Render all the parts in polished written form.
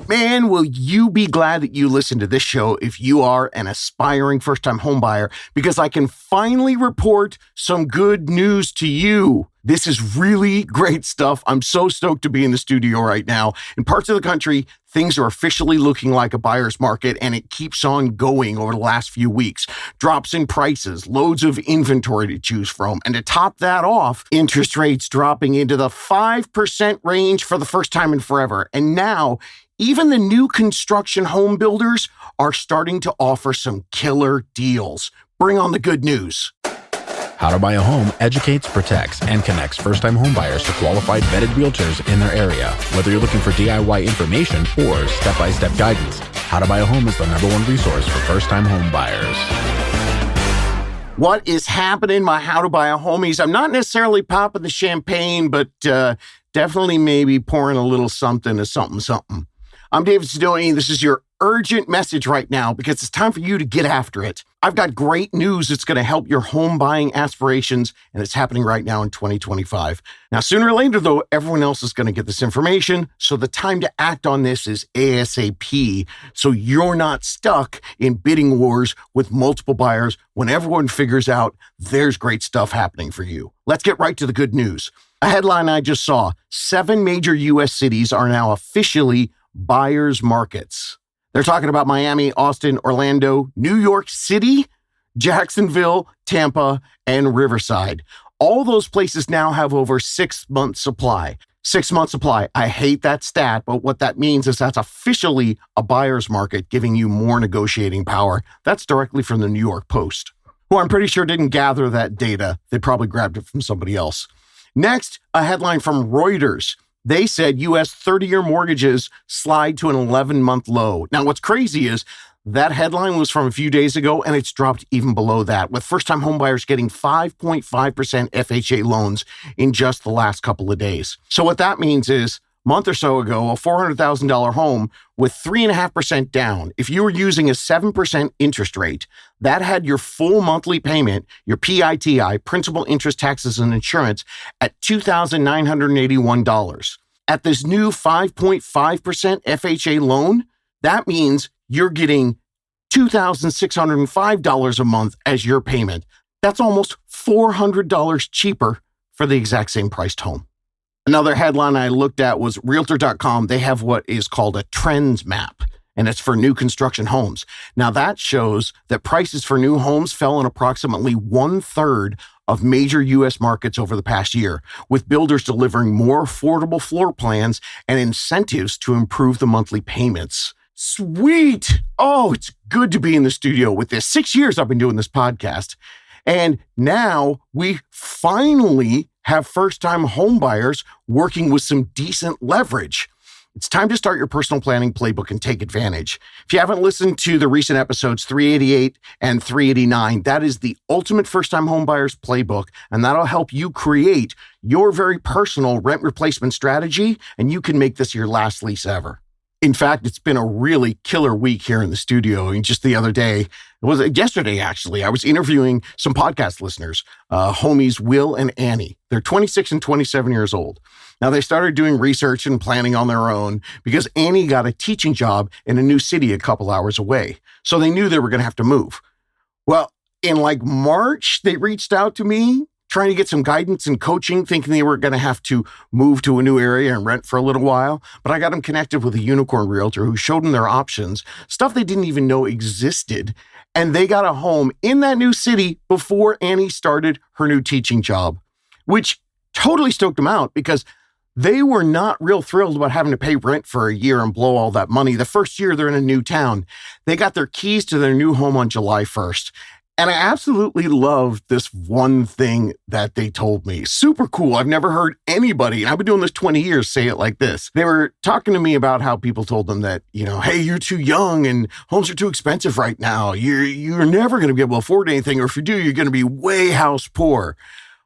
Man, will you be glad that you listened to this show if you are an aspiring first-time homebuyer, because I can finally report some good news to you. This is really great stuff. I'm so stoked to be in the studio right now. In parts of the country, things are officially looking like a buyer's market, and it keeps on going over the last few weeks. Drops in prices, loads of inventory to choose from, and to top that off, interest rates dropping into the 5% range for the first time in forever. And now, even the new construction home builders are starting to offer some killer deals. Bring on the good news. How to Buy a Home educates, protects, and connects first-time homebuyers to qualified vetted realtors in their area. Whether you're looking for DIY information or step-by-step guidance, How to Buy a Home is the #1 resource for first-time homebuyers. What is happening, my How to Buy a Homies? I'm not necessarily popping the champagne, but definitely maybe pouring a little something of something. I'm David Sidoni. This is your urgent message right now because it's time for you to get after it. I've got great news that's going to help your home buying aspirations, and it's happening right now in 2025. Now, sooner or later, though, everyone else is going to get this information, so the time to act on this is ASAP, so you're not stuck in bidding wars with multiple buyers when everyone figures out there's great stuff happening for you. Let's get right to the good news. A headline I just saw: 7 major U.S. cities are now officially buyers markets. They're talking about Miami, Austin, Orlando, New York City, Jacksonville, Tampa, and Riverside. All those places now have over 6 months supply. 6 months supply. I hate that stat, but what that means is that's officially a buyer's market, giving you more negotiating power. That's directly from the New York Post, who I'm pretty sure didn't gather that data. They probably grabbed it from somebody else. Next, a headline from Reuters. They said U.S. 30-year mortgages slide to an 11-month low. Now, what's crazy is that headline was from a few days ago, and it's dropped even below that, with first-time homebuyers getting 5.5% FHA loans in just the last couple of days. So what that means is, a month or so ago, a $400,000 home with 3.5% down, if you were using a 7% interest rate, that had your full monthly payment, your PITI, principal, interest, taxes, and insurance, at $2,981. At this new 5.5% FHA loan, that means you're getting $2,605 a month as your payment. That's almost $400 cheaper for the exact same priced home. Another headline I looked at was Realtor.com. They have what is called a trends map, and it's for new construction homes. Now, that shows that prices for new homes fell in approximately 1/3 of major U.S. markets over the past year, with builders delivering more affordable floor plans and incentives to improve the monthly payments. Sweet! Oh, it's good to be in the studio with this. 6 years I've been doing this podcast, and now we finally have first-time homebuyers working with some decent leverage. It's time to start your personal planning playbook and take advantage. If you haven't listened to the recent episodes 388 and 389, that is the ultimate first-time homebuyers playbook, and that'll help you create your very personal rent replacement strategy, and you can make this your last lease ever. In fact, it's been a really killer week here in the studio. And just the other day, it was yesterday actually, I was interviewing some podcast listeners, homies Will and Annie. They're 26 and 27 years old. Now, they started doing research and planning on their own because Annie got a teaching job in a new city a couple hours away. So they knew they were going to have to move. Well, in March, they reached out to me trying to get some guidance and coaching, thinking they were going to have to move to a new area and rent for a little while. But I got them connected with a unicorn realtor who showed them their options, stuff they didn't even know existed. And they got a home in that new city before Annie started her new teaching job, which totally stoked them out because they were not real thrilled about having to pay rent for a year and blow all that money. The first year they're in a new town, they got their keys to their new home on July 1st. And I absolutely loved this one thing that they told me. Super cool. I've never heard anybody, and I've been doing this 20 years, say it like this. They were talking to me about how people told them that, hey, you're too young and homes are too expensive right now. You're never going to be able to afford anything, or if you do, you're going to be way house poor.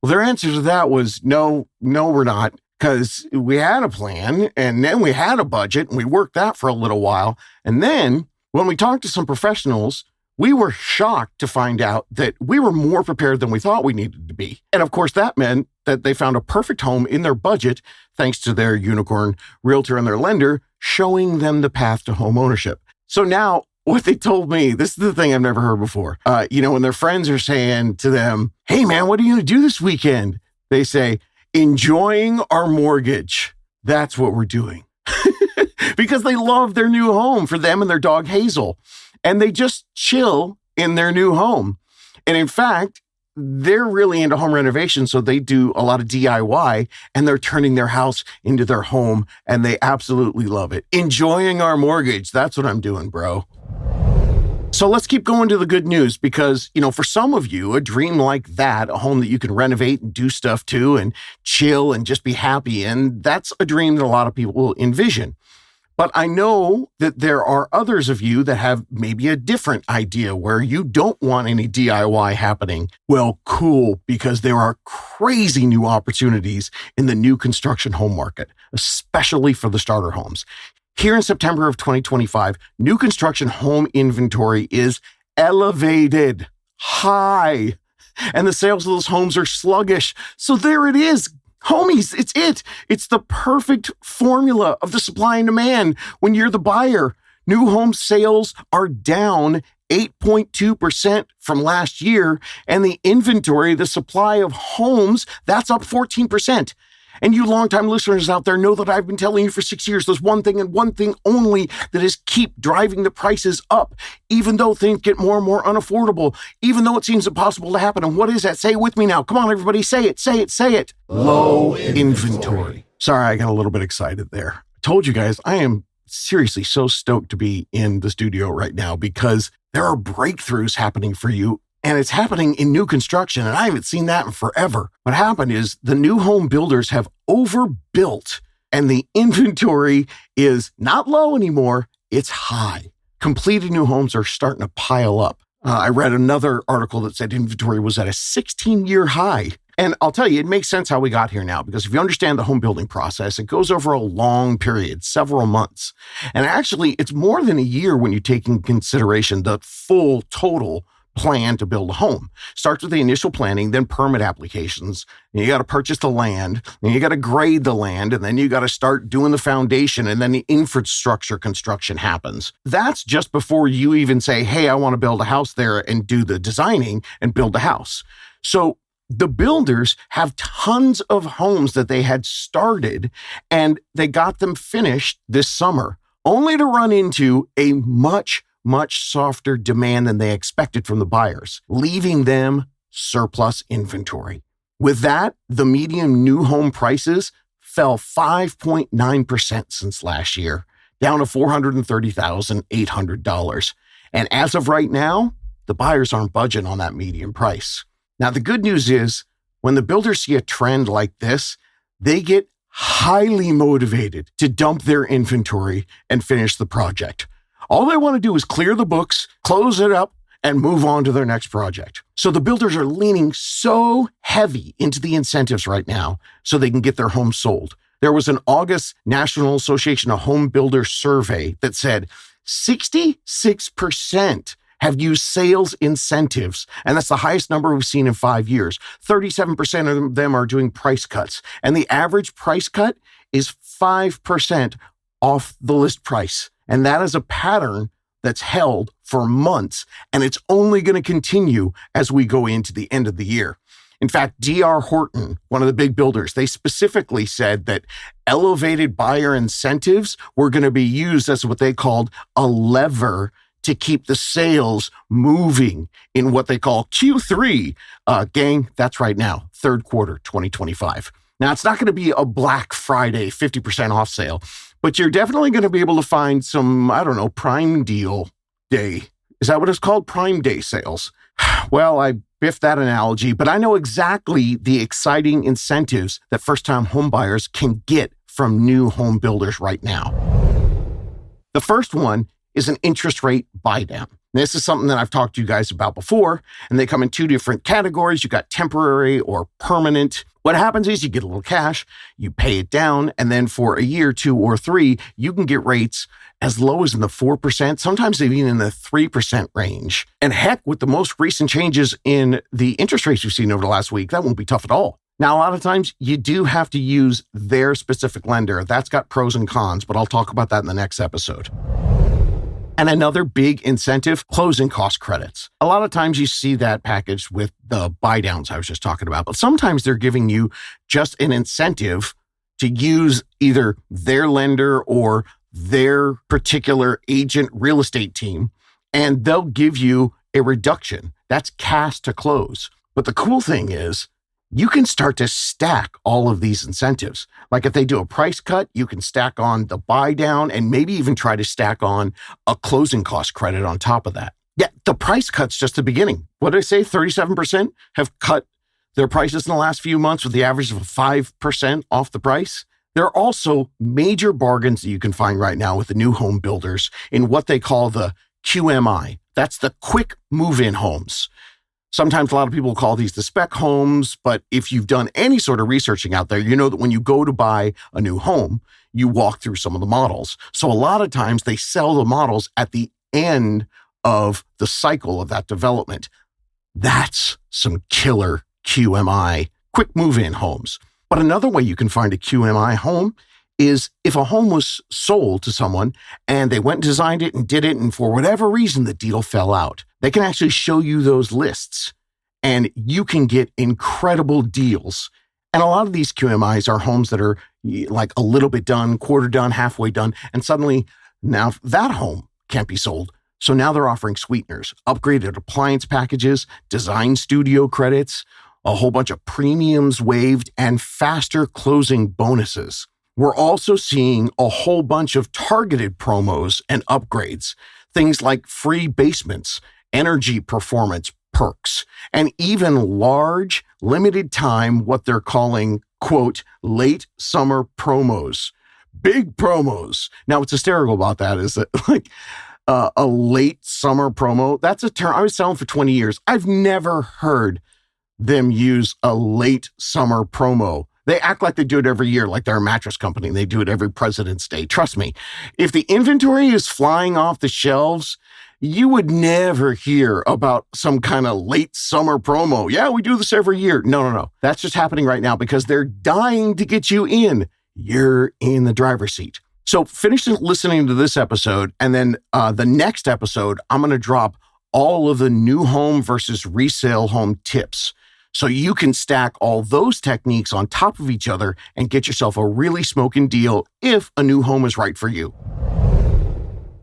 Well, their answer to that was, no, we're not, because we had a plan, and then we had a budget, and we worked that for a little while. And then when we talked to some professionals, we were shocked to find out that we were more prepared than we thought we needed to be. And of course, that meant that they found a perfect home in their budget, thanks to their unicorn realtor and their lender showing them the path to home ownership. So now, what they told me, this is the thing I've never heard before. When their friends are saying to them, hey man, what are you going to do this weekend? They say, enjoying our mortgage. That's what we're doing. Because they love their new home for them and their dog Hazel. And they just chill in their new home. And in fact, they're really into home renovation. So they do a lot of DIY and they're turning their house into their home and they absolutely love it. Enjoying our mortgage. That's what I'm doing, bro. So let's keep going to the good news because, for some of you, a dream like that, a home that you can renovate and do stuff to and chill and just be happy in, that's a dream that a lot of people will envision. But I know that there are others of you that have maybe a different idea where you don't want any DIY happening. Well, cool, because there are crazy new opportunities in the new construction home market, especially for the starter homes. Here in September of 2025, new construction home inventory is elevated, high, and the sales of those homes are sluggish. So there it is. Homies, it's the perfect formula of the supply and demand when you're the buyer. New home sales are down 8.2% from last year, and the inventory, the supply of homes, that's up 14%. And you longtime listeners out there know that I've been telling you for 6 years, there's one thing and one thing only that is keep driving the prices up, even though things get more and more unaffordable, even though it seems impossible to happen. And what is that? Say it with me now. Come on, everybody, say it, say it, say it. Low inventory. Sorry, I got a little bit excited there. I told you guys, I am seriously so stoked to be in the studio right now because there are breakthroughs happening for you. And it's happening in new construction, and I haven't seen that in forever. What happened is the new home builders have overbuilt, and the inventory is not low anymore, it's high. Completed new homes are starting to pile up. I read another article that said inventory was at a 16-year high. And I'll tell you, it makes sense how we got here now, because if you understand the home building process, it goes over a long period, several months. And actually, it's more than a year when you take in consideration the full total plan to build a home. Starts with the initial planning, then permit applications. And you got to purchase the land, and you got to grade the land, and then you got to start doing the foundation, and then the infrastructure construction happens. That's just before you even say, hey, I want to build a house there and do the designing and build the house. So the builders have tons of homes that they had started, and they got them finished this summer, only to run into a much softer demand than they expected from the buyers, leaving them surplus inventory. With that, the median new home prices fell 5.9% since last year, down to $430,800. And as of right now, the buyers aren't budging on that median price. Now, the good news is when the builders see a trend like this, they get highly motivated to dump their inventory and finish the project. All they want to do is clear the books, close it up, and move on to their next project. So the builders are leaning so heavy into the incentives right now so they can get their homes sold. There was an August National Association of Home Builders survey that said 66% have used sales incentives, and that's the highest number we've seen in 5 years. 37% of them are doing price cuts, and the average price cut is 5% off the list price. And that is a pattern that's held for months, and it's only going to continue as we go into the end of the year. In fact, D.R. Horton, one of the big builders, they specifically said that elevated buyer incentives were going to be used as what they called a lever to keep the sales moving in what they call Q3. Gang, that's right now, third quarter 2025. Now, it's not going to be a Black Friday 50% off sale, but you're definitely going to be able to find some, Prime Deal Day. Is that what it's called? Prime Day sales. Well, I biffed that analogy, but I know exactly the exciting incentives that first-time homebuyers can get from new home builders right now. The first one is an interest rate buy-down. This is something that I've talked to you guys about before, and they come in two different categories. You got temporary or permanent. What happens is you get a little cash, you pay it down, and then for a year, 2 or 3, you can get rates as low as in the 4%, sometimes even in the 3% range. And heck, with the most recent changes in the interest rates we've seen over the last week, that won't be tough at all. Now, a lot of times you do have to use their specific lender. That's got pros and cons, but I'll talk about that in the next episode. And another big incentive, closing cost credits. A lot of times you see that packaged with the buy downs I was just talking about, but sometimes they're giving you just an incentive to use either their lender or their particular agent real estate team, and they'll give you a reduction. That's cash to close. But the cool thing is, you can start to stack all of these incentives. Like if they do a price cut, you can stack on the buy down and maybe even try to stack on a closing cost credit on top of that. Yeah, the price cut's just the beginning. What did I say? 37% have cut their prices in the last few months with the average of 5% off the price. There are also major bargains that you can find right now with the new home builders in what they call the QMI. That's the quick move-in homes. Sometimes a lot of people call these the spec homes, but if you've done any sort of researching out there, you know that when you go to buy a new home, you walk through some of the models. So a lot of times they sell the models at the end of the cycle of that development. That's some killer QMI, quick move-in homes. But another way you can find a QMI home is if a home was sold to someone and they went and designed it and did it, and for whatever reason, the deal fell out. They can actually show you those lists and you can get incredible deals. And a lot of these QMIs are homes that are like a little bit done, quarter done, halfway done, and suddenly now that home can't be sold. So now they're offering sweeteners, upgraded appliance packages, design studio credits, a whole bunch of premiums waived, and faster closing bonuses. We're also seeing a whole bunch of targeted promos and upgrades, things like free basements, energy performance perks, and even large, limited time, what they're calling, quote, late summer promos. Big promos. Now, what's hysterical about that is that like a late summer promo, that's a term I was selling for 20 years. I've never heard them use a late summer promo. They act like they do it every year, like they're a mattress company. They do it every President's Day. Trust me, if the inventory is flying off the shelves, you would never hear about some kind of late summer promo. Yeah, we do this every year. No. That's just happening right now because they're dying to get you in. You're in the driver's seat. So finish listening to this episode, and then the next episode, I'm going to drop all of the new home versus resale home tips. So you can stack all those techniques on top of each other and get yourself a really smoking deal if a new home is right for you.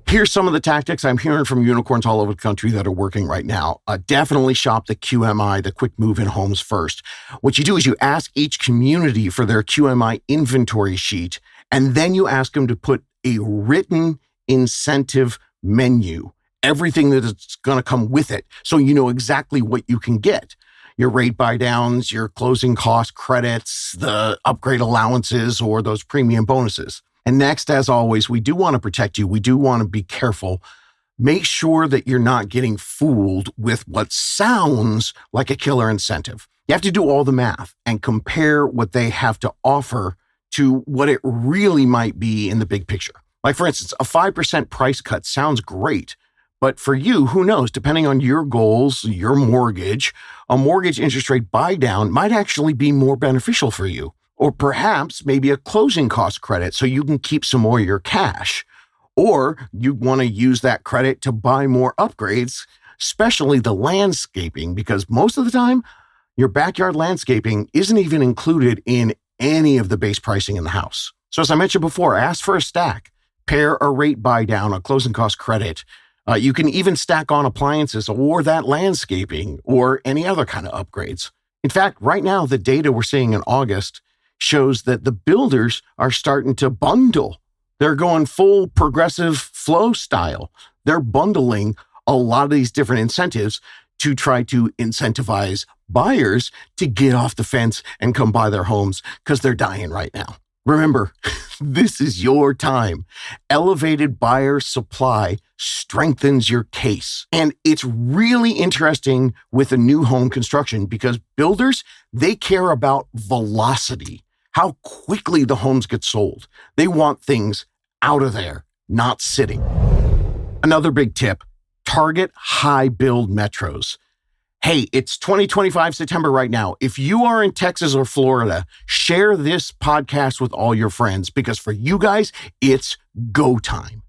Here's some of the tactics I'm hearing from unicorns all over the country that are working right now. Definitely shop the QMI, the quick move-in homes first. What you do is you ask each community for their QMI inventory sheet, and then you ask them to put a written incentive menu, everything that is going to come with it, so you know exactly what you can get. Your rate buy downs, your closing cost credits, the upgrade allowances, or those premium bonuses. And next, as always, we do want to protect you. We do want to be careful. Make sure that you're not getting fooled with what sounds like a killer incentive. You have to do all the math and compare what they have to offer to what it really might be in the big picture. Like, for instance, a 5% price cut sounds great. But for you, who knows, depending on your goals, your mortgage, a mortgage interest rate buy down might actually be more beneficial for you. Or perhaps maybe a closing cost credit so you can keep some more of your cash. Or you want to use that credit to buy more upgrades, especially the landscaping, because most of the time, your backyard landscaping isn't even included in any of the base pricing in the house. So as I mentioned before, ask for a stack, pair a rate buy down, a closing cost credit. You can even stack on appliances or that landscaping or any other kind of upgrades. In fact, right now, the data we're seeing in August shows that the builders are starting to bundle. They're going full progressive flow style. They're bundling a lot of these different incentives to try to incentivize buyers to get off the fence and come buy their homes because they're dying right now. Remember, this is your time. Elevated buyer supply strengthens your case. And it's really interesting with a new home construction because builders, they care about velocity, how quickly the homes get sold. They want things out of there, not sitting. Another big tip, target high build metros. Hey, it's 2025 September right now. If you are in Texas or Florida, share this podcast with all your friends because for you guys, it's go time.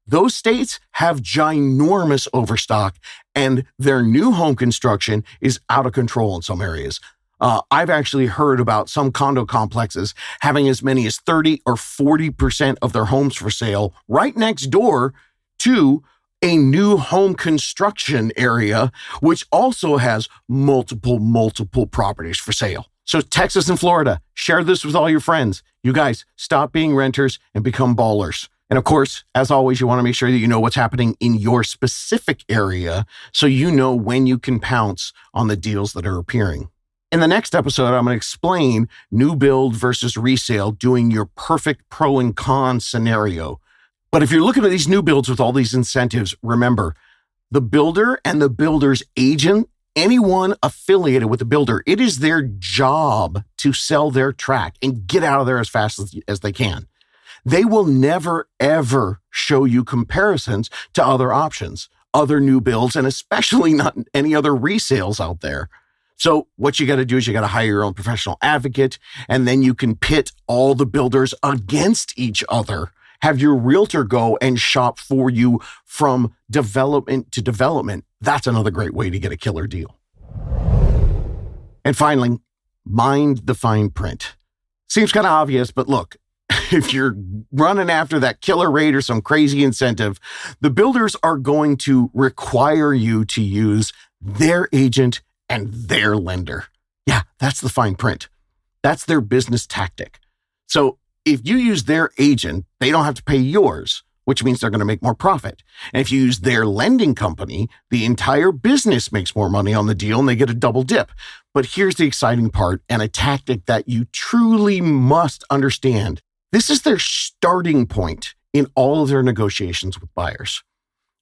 Those states have ginormous overstock and their new home construction is out of control in some areas. I've actually heard about some condo complexes having as many as 30 or 40% of their homes for sale right next door to a new home construction area, which also has multiple properties for sale. So Texas and Florida, share this with all your friends. You guys, stop being renters and become ballers. And of course, as always, you want to make sure that you know what's happening in your specific area so you know when you can pounce on the deals that are appearing. In the next episode, I'm going to explain new build versus resale, doing your perfect pro and con scenario. But if you're looking at these new builds with all these incentives, remember, the builder and the builder's agent, anyone affiliated with the builder, it is their job to sell their tract and get out of there as fast as they can. They will never, ever show you comparisons to other options, other new builds, and especially not any other resales out there. So what you got to do is you got to hire your own professional advocate, and then you can pit all the builders against each other. Have your realtor go and shop for you from development to development. That's another great way to get a killer deal. And finally, mind the fine print. Seems kind of obvious, but look, if you're running after that killer rate or some crazy incentive, the builders are going to require you to use their agent and their lender. Yeah, that's the fine print. That's their business tactic. So if you use their agent, they don't have to pay yours, which means they're going to make more profit. And if you use their lending company, the entire business makes more money on the deal and they get a double dip. But here's the exciting part and a tactic that you truly must understand. This is their starting point in all of their negotiations with buyers.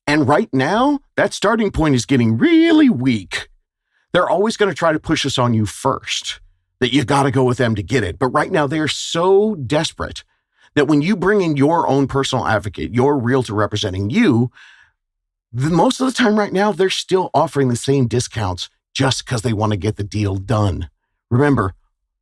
And right now, that starting point is getting really weak. They're always going to try to push us on you first, that you got to go with them to get it. But right now, they're so desperate that when you bring in your own personal advocate, your realtor representing you, most of the time right now, they're still offering the same discounts just because they want to get the deal done. Remember,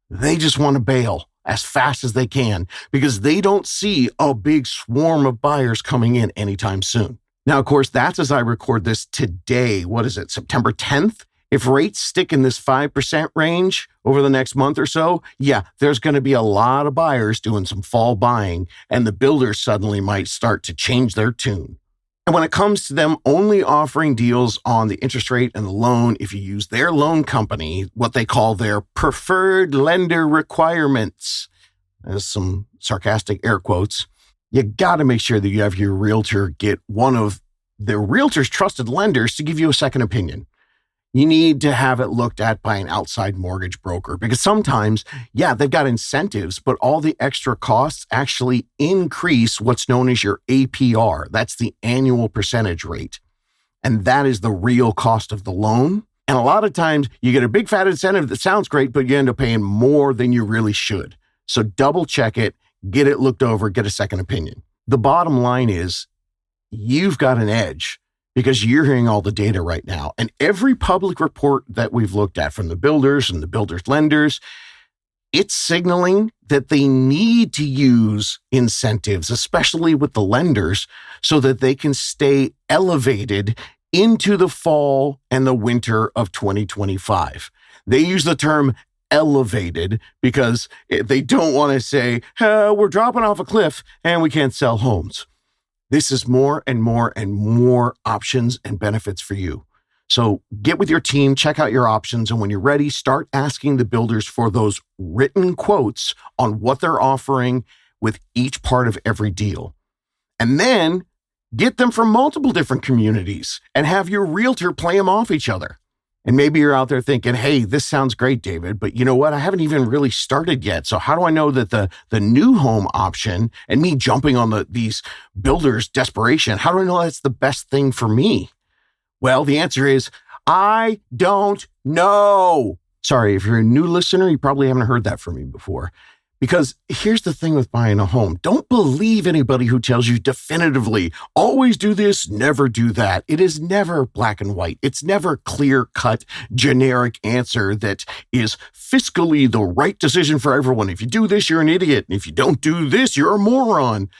they just want to bail as fast as they can because they don't see a big swarm of buyers coming in anytime soon. Now, of course, that's as I record this today. What is it, September 10th? If rates stick in this 5% range over the next month or so, yeah, there's going to be a lot of buyers doing some fall buying, and the builders suddenly might start to change their tune. And when it comes to them only offering deals on the interest rate and the loan, if you use their loan company, what they call their preferred lender requirements, as some sarcastic air quotes, you got to make sure that you have your realtor get one of the realtor's trusted lenders to give you a second opinion. You need to have it looked at by an outside mortgage broker because sometimes, yeah, they've got incentives, but all the extra costs actually increase what's known as your APR. That's the annual percentage rate. And that is the real cost of the loan. And a lot of times you get a big fat incentive that sounds great, but you end up paying more than you really should. So double check it, get it looked over, get a second opinion. The bottom line is you've got an edge, because you're hearing all the data right now. And every public report that we've looked at from the builders and the builders lenders, it's signaling that they need to use incentives, especially with the lenders, so that they can stay elevated into the fall and the winter of 2025. They use the term elevated because they don't want to say, we're dropping off a cliff and we can't sell homes. This is more and more options and benefits for you. So get with your team, check out your options, and when you're ready, start asking the builders for those written quotes on what they're offering with each part of every deal. And then get them from multiple different communities and have your realtor play them off each other. And maybe you're out there thinking, hey, this sounds great, David, but you know what? I haven't even really started yet. So how do I know that the new home option and me jumping on these builders' desperation, how do I know that's the best thing for me? Well, the answer is, I don't know. Sorry, if you're a new listener, you probably haven't heard that from me before. Because here's the thing with buying a home. Don't believe anybody who tells you definitively, always do this, never do that. It is never black and white. It's never clear-cut, generic answer that is fiscally the right decision for everyone. If you do this, you're an idiot. And if you don't do this, you're a moron.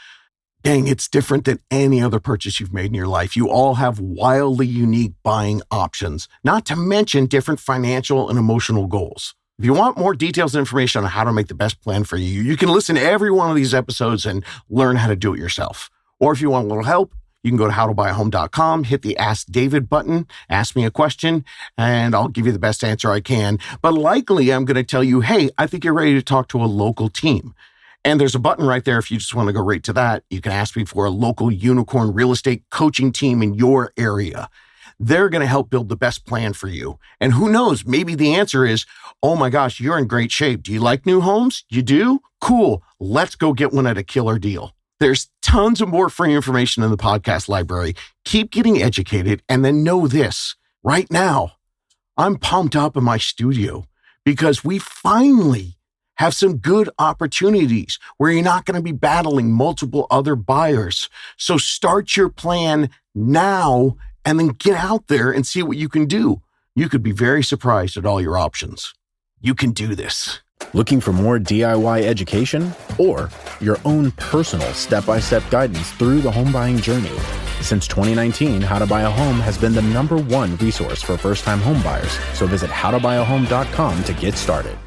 Dang, it's different than any other purchase you've made in your life. You all have wildly unique buying options, not to mention different financial and emotional goals. If you want more details and information on how to make the best plan for you, you can listen to every one of these episodes and learn how to do it yourself. Or if you want a little help, you can go to howtobuyahome.com, hit the Ask David button, ask me a question, and I'll give you the best answer I can. But likely I'm going to tell you, hey, I think you're ready to talk to a local team. And there's a button right there if you just want to go right to that. You can ask me for a local unicorn real estate coaching team in your area. They're going to help build the best plan for you. And who knows, maybe the answer is, oh my gosh, you're in great shape. Do you like new homes? You do? Cool. Let's go get one at a killer deal. There's tons of more free information in the podcast library. Keep getting educated, and then know this. Right now, I'm pumped up in my studio because we finally have some good opportunities where you're not going to be battling multiple other buyers. So start your plan now and then get out there and see what you can do. You could be very surprised at all your options. You can do this. Looking for more DIY education or your own personal step-by-step guidance through the home buying journey? Since 2019, How to Buy a Home has been the #1 resource for first-time home buyers. So visit howtobuyahome.com to get started.